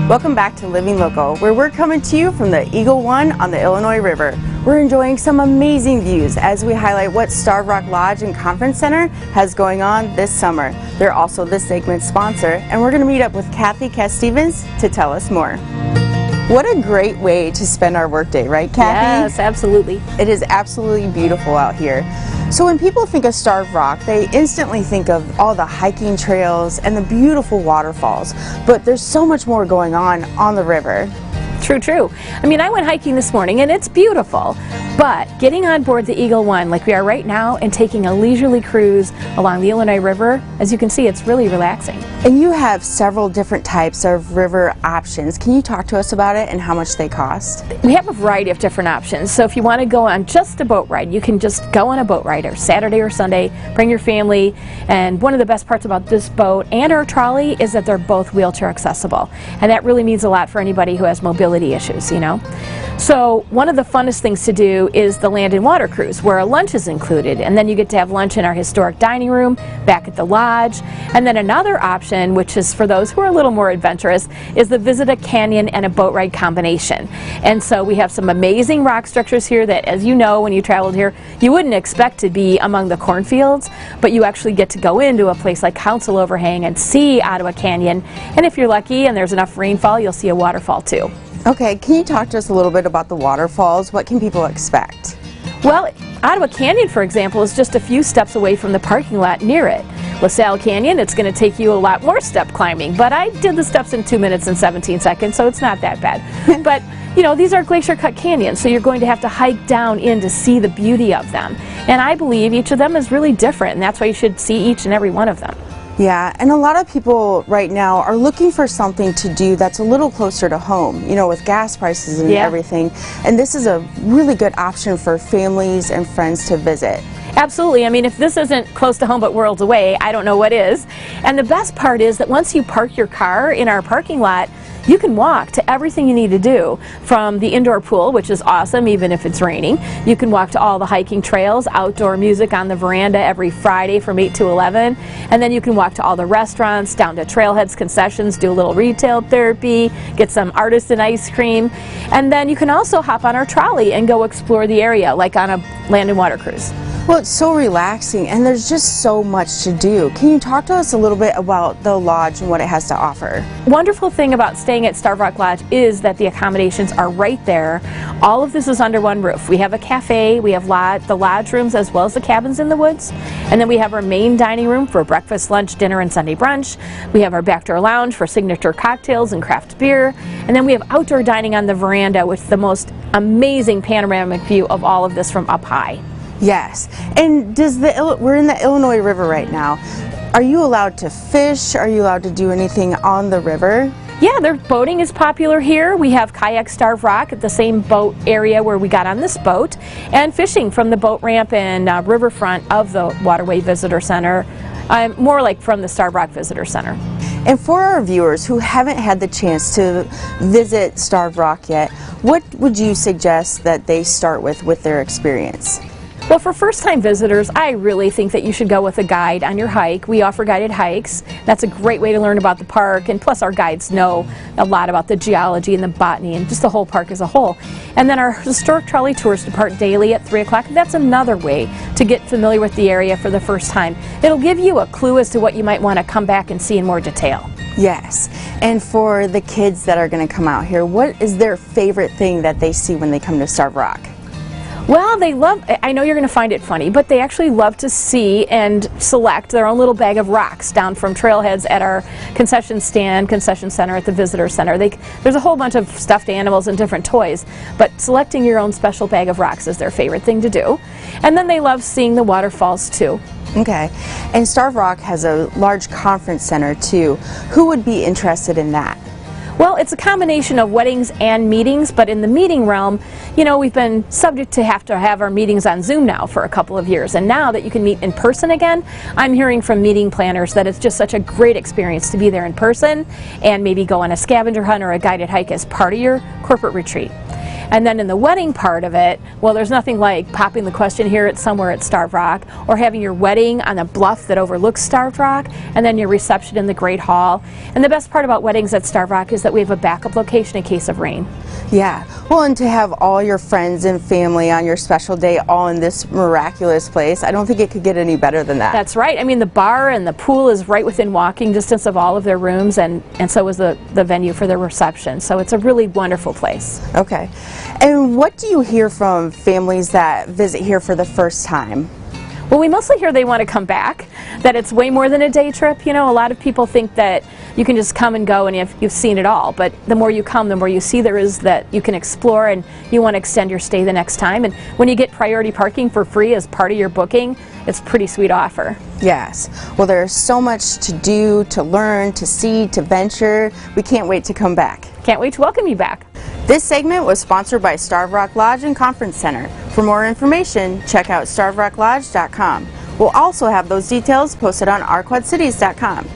Welcome back to Living Local, where we're coming to you from the Eagle One on the Illinois River. We're enjoying some amazing views as we highlight what Starved Rock Lodge and Conference Center has going on this summer. They're also this segment's sponsor, and we're going to meet up with Kathy Casstevens to tell us more. What a great way to spend our workday, right, Kathy? Yes, absolutely. It is absolutely beautiful out here. So when people think of Starved Rock, they instantly think of all the hiking trails and the beautiful waterfalls, but there's so much more going on the river. True, true. I mean, I went hiking this morning and it's beautiful, but getting on board the Eagle One like we are right now and taking a leisurely cruise along the Illinois River, as you can see, it's really relaxing. And you have several different types of river options. Can you talk to us about it and how much they cost? We have a variety of different options. So if you want to go on just a boat ride, you can just go on a boat ride or Saturday or Sunday, bring your family. And one of the best parts about this boat and our trolley is that they're both wheelchair accessible. And that really means a lot for anybody who has mobility issues, you know. So one of the funnest things to do is the land and water cruise, where a lunch is included, and then you get to have lunch in our historic dining room back at the lodge. And then another option, which is for those who are a little more adventurous, is the visit a canyon and a boat ride combination. And so we have some amazing rock structures here that, as you know, when you traveled here, you wouldn't expect to be among the cornfields, but you actually get to go into a place like Council Overhang and see Ottawa Canyon. And if you're lucky and there's enough rainfall, you'll see a waterfall too. Okay, can you talk to us a little bit about the waterfalls? What can people expect? Well, Ottawa Canyon, for example, is just a few steps away from the parking lot near it. LaSalle Canyon, it's going to take you a lot more step climbing, but I did the steps in 2 minutes and 17 seconds, so it's not that bad. But, you know, these are glacier cut canyons, so you're going to have to hike down in to see the beauty of them. And I believe each of them is really different, and that's why you should see each and every one of them. Yeah, and a lot of people right now are looking for something to do that's a little closer to home, you know, with gas prices and everything. And this is a really good option for families and friends to visit. Absolutely. I mean, if this isn't close to home but worlds away, I don't know what is. And the best part is that once you park your car in our parking lot, you can walk to everything you need to do, from the indoor pool, which is awesome even if it's raining. You can walk to all the hiking trails, outdoor music on the veranda every Friday from 8 to 11, and then you can walk to all the restaurants, down to Trailheads concessions, do a little retail therapy, get some artisan ice cream, and then you can also hop on our trolley and go explore the area like on a land and water cruise. Well, it's so relaxing and there's just so much to do. Can you talk to us a little bit about the lodge and what it has to offer? Wonderful thing about staying at Starved Rock Lodge is that the accommodations are right there. All of this is under one roof. We have a cafe, we have the lodge rooms as well as the cabins in the woods, and then we have our main dining room for breakfast, lunch, dinner, and Sunday brunch. We have our backdoor lounge for signature cocktails and craft beer, and then we have outdoor dining on the veranda with the most amazing panoramic view of all of this from up high. Yes, and we're in the Illinois River right now. Are you allowed to fish? Are you allowed to do anything on the river? Yeah, boating is popular here. We have Kayak Starved Rock at the same boat area where we got on this boat, and fishing from the boat ramp and riverfront of the Waterway Visitor Center, more like from the Starved Rock Visitor Center. And for our viewers who haven't had the chance to visit Starved Rock yet, what would you suggest that they start with their experience? Well, for first-time visitors, I really think that you should go with a guide on your hike. We offer guided hikes. That's a great way to learn about the park, and plus our guides know a lot about the geology and the botany and just the whole park as a whole. And then our historic trolley tours depart daily at 3 o'clock. That's another way to get familiar with the area for the first time. It'll give you a clue as to what you might want to come back and see in more detail. Yes, and for the kids that are going to come out here, what is their favorite thing that they see when they come to Starved Rock? Well, I know you're going to find it funny, but they actually love to see and select their own little bag of rocks down from Trailheads at our concession center at the Visitor Center. There's a whole bunch of stuffed animals and different toys, but selecting your own special bag of rocks is their favorite thing to do. And then they love seeing the waterfalls too. Okay, and Starved Rock has a large conference center too. Who would be interested in that? Well, it's a combination of weddings and meetings, but in the meeting realm, you know, we've been subject to have our meetings on Zoom now for a couple of years, and now that you can meet in person again, I'm hearing from meeting planners that it's just such a great experience to be there in person and maybe go on a scavenger hunt or a guided hike as part of your corporate retreat. And then in the wedding part of it, well, there's nothing like popping the question here at somewhere at Starved Rock, or having your wedding on a bluff that overlooks Starved Rock, and then your reception in the Great Hall. And the best part about weddings at Starved Rock is that that we have a backup location in case of rain. Yeah, well, and to have all your friends and family on your special day all in this miraculous place, I don't think it could get any better than that. That's right. I mean, the bar and the pool is right within walking distance of all of their rooms, and so is the venue for their reception. So it's a really wonderful place. Okay. And what do you hear from families that visit here for the first time? Well, we mostly hear they want to come back, that it's way more than a day trip. You know, a lot of people think that you can just come and go and you've seen it all, but the more you come, the more you see there is that you can explore, and you want to extend your stay the next time. And when you get priority parking for free as part of your booking, it's a pretty sweet offer. Yes. Well, there's so much to do, to learn, to see, to venture. We can't wait to come back. Can't wait to welcome you back. This segment was sponsored by Starved Rock Lodge and Conference Center. For more information, check out starvedrocklodge.com. We'll also have those details posted on ourquadcities.com.